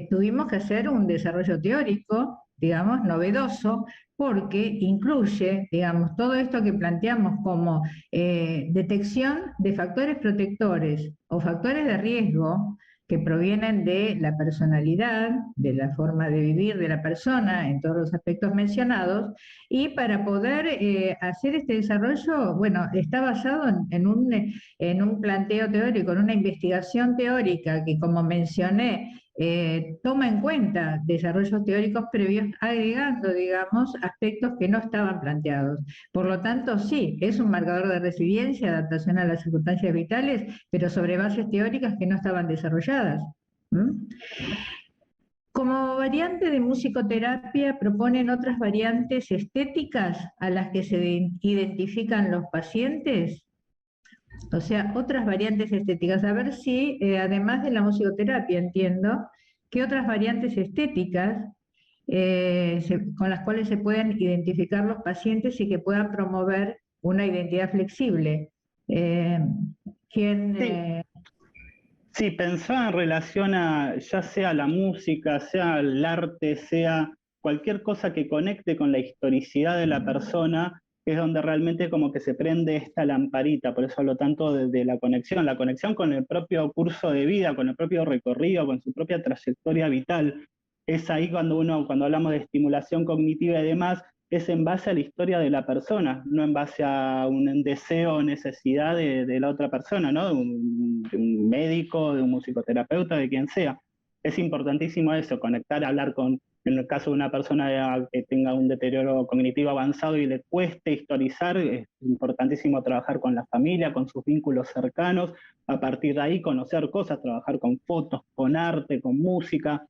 tuvimos que hacer un desarrollo teórico, digamos, novedoso, porque incluye, digamos, todo esto que planteamos como detección de factores protectores o factores de riesgo que provienen de la personalidad, de la forma de vivir de la persona en todos los aspectos mencionados, y para poder hacer este desarrollo, bueno, está basado en un planteo teórico, en una investigación teórica que, como mencioné, toma en cuenta desarrollos teóricos previos, agregando, digamos, aspectos que no estaban planteados. Por lo tanto, sí, es un marcador de resiliencia, adaptación a las circunstancias vitales, pero sobre bases teóricas que no estaban desarrolladas. Como variante de musicoterapia, proponen otras variantes estéticas a las que se identifican los pacientes. O sea, otras variantes estéticas. A ver si, además de la musicoterapia, entiendo, ¿qué otras variantes estéticas con las cuales se pueden identificar los pacientes y que puedan promover una identidad flexible? Sí, pensaba en relación a ya sea la música, sea el arte, sea cualquier cosa que conecte con la historicidad de la persona, es donde realmente como que se prende esta lamparita. Por eso hablo tanto de la conexión con el propio curso de vida, con el propio recorrido, con su propia trayectoria vital. Es ahí cuando hablamos de estimulación cognitiva y demás, es en base a la historia de la persona, no en base a un deseo o necesidad de la otra persona, ¿no? De un médico, de un musicoterapeuta, de quien sea. Es importantísimo eso, conectar, hablar con, en el caso de una persona que tenga un deterioro cognitivo avanzado y le cueste historizar, es importantísimo trabajar con la familia, con sus vínculos cercanos, a partir de ahí conocer cosas, trabajar con fotos, con arte, con música,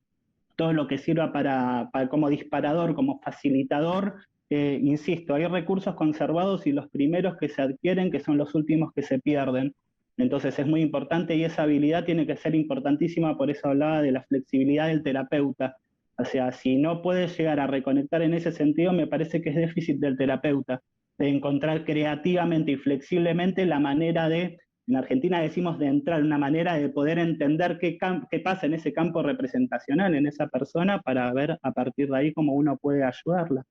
todo lo que sirva para como disparador, como facilitador. Insisto, hay recursos conservados y los primeros que se adquieren, que son los últimos que se pierden. Entonces es muy importante y esa habilidad tiene que ser importantísima, por eso hablaba de la flexibilidad del terapeuta. O sea, si no puede llegar a reconectar en ese sentido, me parece que es déficit del terapeuta, de encontrar creativamente y flexiblemente la manera de, en Argentina decimos de entrar, una manera de poder entender qué pasa en ese campo representacional, en esa persona, para ver a partir de ahí cómo uno puede ayudarla.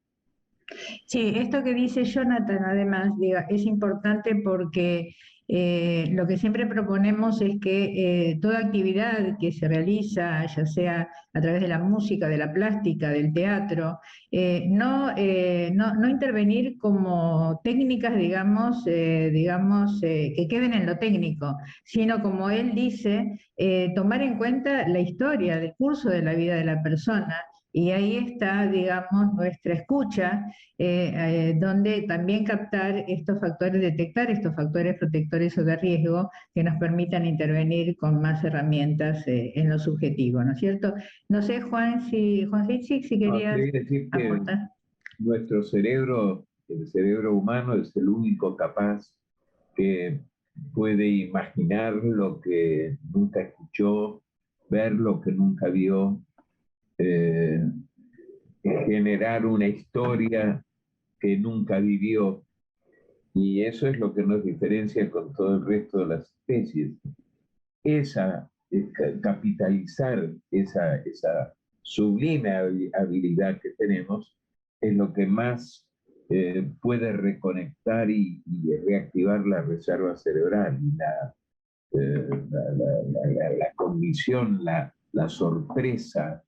Sí, esto que dice Jonathan, además, es importante porque Lo que siempre proponemos es que toda actividad que se realiza, ya sea a través de la música, de la plástica, del teatro, no intervenir como técnicas, digamos, que queden en lo técnico, sino, como él dice, tomar en cuenta la historia, el curso de la vida de la persona. Y ahí está, digamos, nuestra escucha, donde también captar estos factores, detectar estos factores protectores o de riesgo que nos permitan intervenir con más herramientas en lo subjetivo, ¿no es cierto? No sé, Juan Hitzik, si querías quería decir que aportar. nuestro cerebro, el cerebro humano, es el único capaz que puede imaginar lo que nunca escuchó, ver lo que nunca vio, generar una historia que nunca vivió. Y eso es lo que nos diferencia con todo el resto de las especies. Capitalizar esa sublime habilidad que tenemos es lo que más puede reconectar y reactivar la reserva cerebral y la cognición, la sorpresa,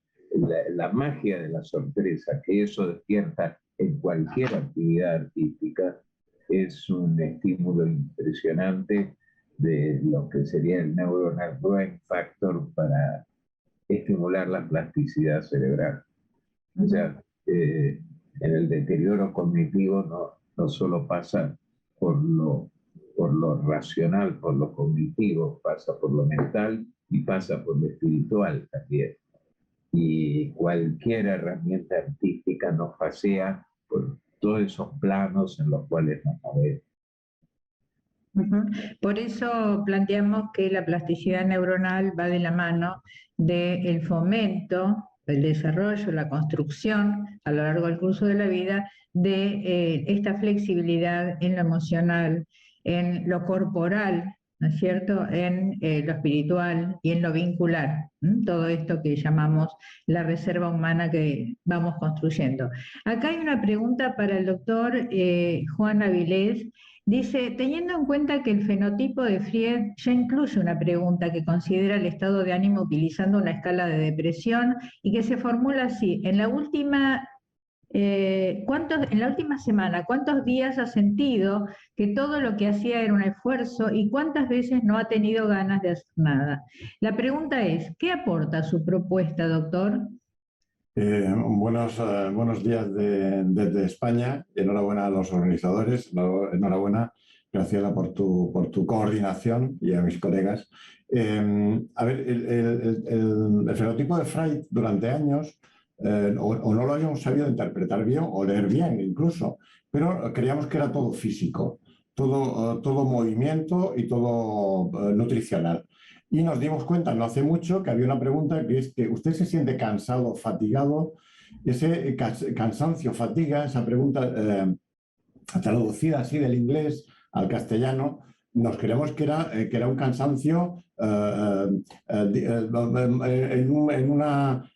la magia de la sorpresa, que eso despierta en cualquier actividad artística, es un estímulo impresionante de lo que sería el neuronal growth factor para estimular la plasticidad cerebral. O sea, en el deterioro cognitivo no solo pasa por lo racional, por lo cognitivo, pasa por lo mental y pasa por lo espiritual también. Y cualquier herramienta artística nos pasea por todos esos planos en los cuales nos movemos. Por eso planteamos que la plasticidad neuronal va de la mano del fomento, el desarrollo, la construcción a lo largo del curso de la vida de esta flexibilidad en lo emocional, en lo corporal, ¿no es cierto?, en lo espiritual y en lo vincular, todo esto que llamamos la reserva humana que vamos construyendo. Acá hay una pregunta para el doctor Juan Avilés. Dice, teniendo en cuenta que el fenotipo de Fried ya incluye una pregunta que considera el estado de ánimo utilizando una escala de depresión y que se formula así, en la última semana, ¿cuántos días ha sentido que todo lo que hacía era un esfuerzo y cuántas veces no ha tenido ganas de hacer nada? La pregunta es, ¿qué aporta su propuesta, doctor? Buenos días desde España. Enhorabuena a los organizadores, enhorabuena, Graciela, por tu coordinación y a mis colegas. A ver, el fenotipo de Fried durante años o no lo habíamos sabido interpretar bien o leer bien incluso, pero creíamos que era todo físico, todo movimiento y todo nutricional. Y nos dimos cuenta no hace mucho que había una pregunta que es que usted se siente cansado, fatigado, ese cansancio, fatiga, esa pregunta traducida así del inglés al castellano, nos creemos que era un cansancio en una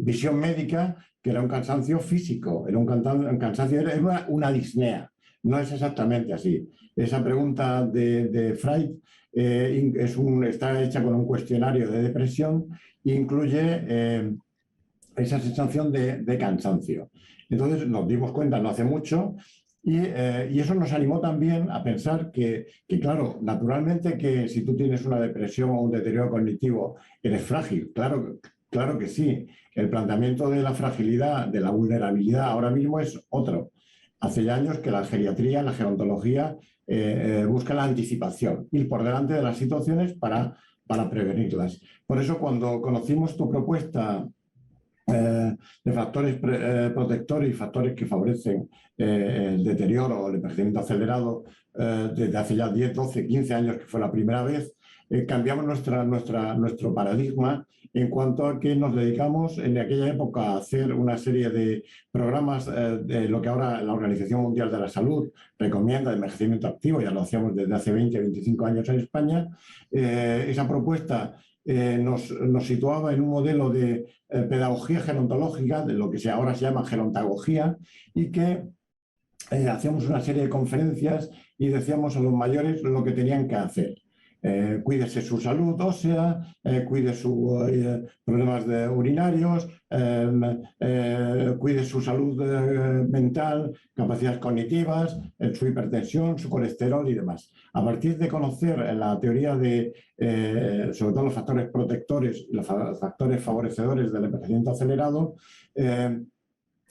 visión médica, que era un cansancio físico, era un cansancio, era una disnea. No es exactamente así. Esa pregunta de Fried está hecha con un cuestionario de depresión e incluye esa sensación de cansancio. Entonces nos dimos cuenta no hace mucho y eso nos animó también a pensar que, claro, naturalmente que si tú tienes una depresión o un deterioro cognitivo eres frágil, claro que sí. El planteamiento de la fragilidad, de la vulnerabilidad ahora mismo es otro. Hace ya años que la geriatría, la gerontología busca la anticipación, ir por delante de las situaciones para prevenirlas. Por eso cuando conocimos tu propuesta de factores protectores y factores que favorecen el deterioro o el envejecimiento acelerado desde hace ya 10, 12, 15 años, que fue la primera vez, cambiamos nuestro paradigma en cuanto a que nos dedicamos en aquella época a hacer una serie de programas de lo que ahora la Organización Mundial de la Salud recomienda de envejecimiento activo, ya lo hacíamos desde hace 20, 25 años en España. Esa propuesta nos situaba en un modelo de pedagogía gerontológica, de lo que ahora se llama gerontagogía, y que hacíamos una serie de conferencias y decíamos a los mayores lo que tenían que hacer. Cuídese su salud ósea, cuide sus problemas urinarios, cuide su salud mental, capacidades cognitivas, su hipertensión, su colesterol y demás. A partir de conocer la teoría de, sobre todo los factores protectores y los factores favorecedores del envejecimiento acelerado,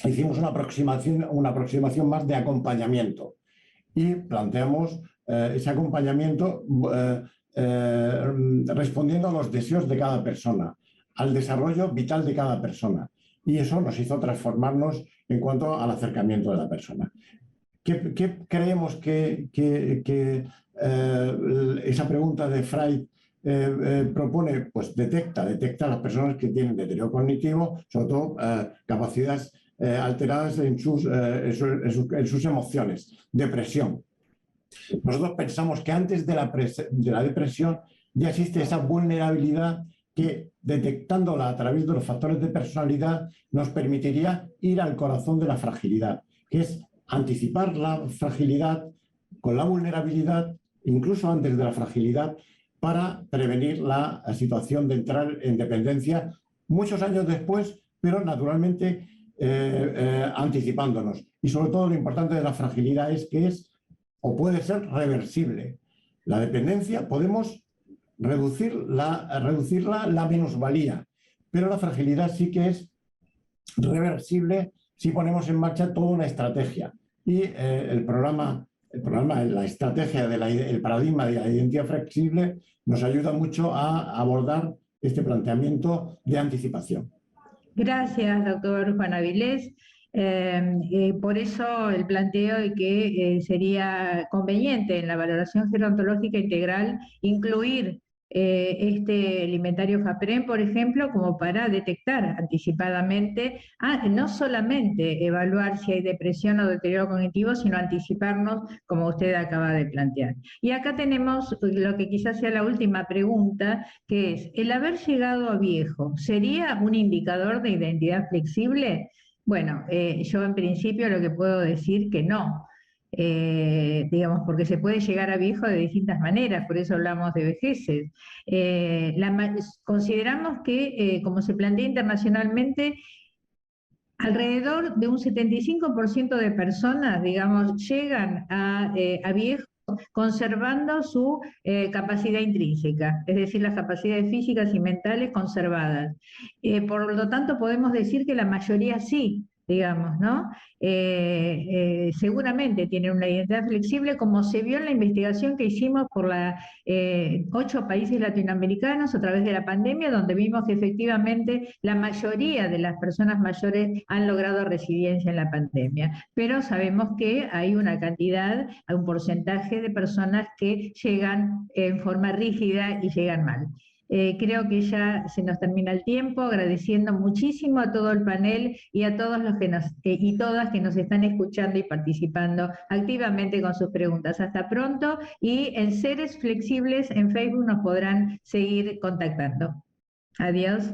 hicimos una aproximación más de acompañamiento y planteamos ese acompañamiento respondiendo a los deseos de cada persona, al desarrollo vital de cada persona. Y eso nos hizo transformarnos en cuanto al acercamiento de la persona. ¿Qué creemos que esa pregunta de Freud propone? Pues detecta a las personas que tienen deterioro cognitivo, sobre todo capacidades alteradas en sus emociones, depresión. Nosotros pensamos que antes de la depresión ya existe esa vulnerabilidad que, detectándola a través de los factores de personalidad, nos permitiría ir al corazón de la fragilidad, que es anticipar la fragilidad con la vulnerabilidad, incluso antes de la fragilidad, para prevenir la situación de entrar en dependencia muchos años después, pero naturalmente anticipándonos. Y sobre todo lo importante de la fragilidad es que es o puede ser reversible. La dependencia podemos reducirla la minusvalía, pero la fragilidad sí que es reversible si ponemos en marcha toda una estrategia. Y el programa, la estrategia el paradigma de la identidad flexible nos ayuda mucho a abordar este planteamiento de anticipación. Gracias, doctor Juan Avilés. Por eso el planteo de que sería conveniente en la valoración gerontológica integral incluir este alimentario FAPREN, por ejemplo, como para detectar anticipadamente, no solamente evaluar si hay depresión o deterioro cognitivo, sino anticiparnos, como usted acaba de plantear. Y acá tenemos lo que quizás sea la última pregunta, que es, ¿el haber llegado a viejo sería un indicador de identidad flexible? Bueno, yo en principio lo que puedo decir que no, digamos, porque se puede llegar a viejo de distintas maneras, por eso hablamos de vejeces. Consideramos que, como se plantea internacionalmente, alrededor de un 75% de personas, digamos, llegan a viejo conservando su capacidad intrínseca, es decir, las capacidades físicas y mentales conservadas. Por lo tanto, podemos decir que la mayoría sí, digamos, ¿no? Seguramente tienen una identidad flexible, como se vio en la investigación que hicimos por 8 países latinoamericanos a través de la pandemia, donde vimos que efectivamente la mayoría de las personas mayores han logrado resiliencia en la pandemia, pero sabemos que hay una cantidad, hay un porcentaje de personas que llegan en forma rígida y llegan mal. Creo que ya se nos termina el tiempo, agradeciendo muchísimo a todo el panel y a todos los que y todas que nos están escuchando y participando activamente con sus preguntas. Hasta pronto, y en Seres Flexibles en Facebook nos podrán seguir contactando. Adiós.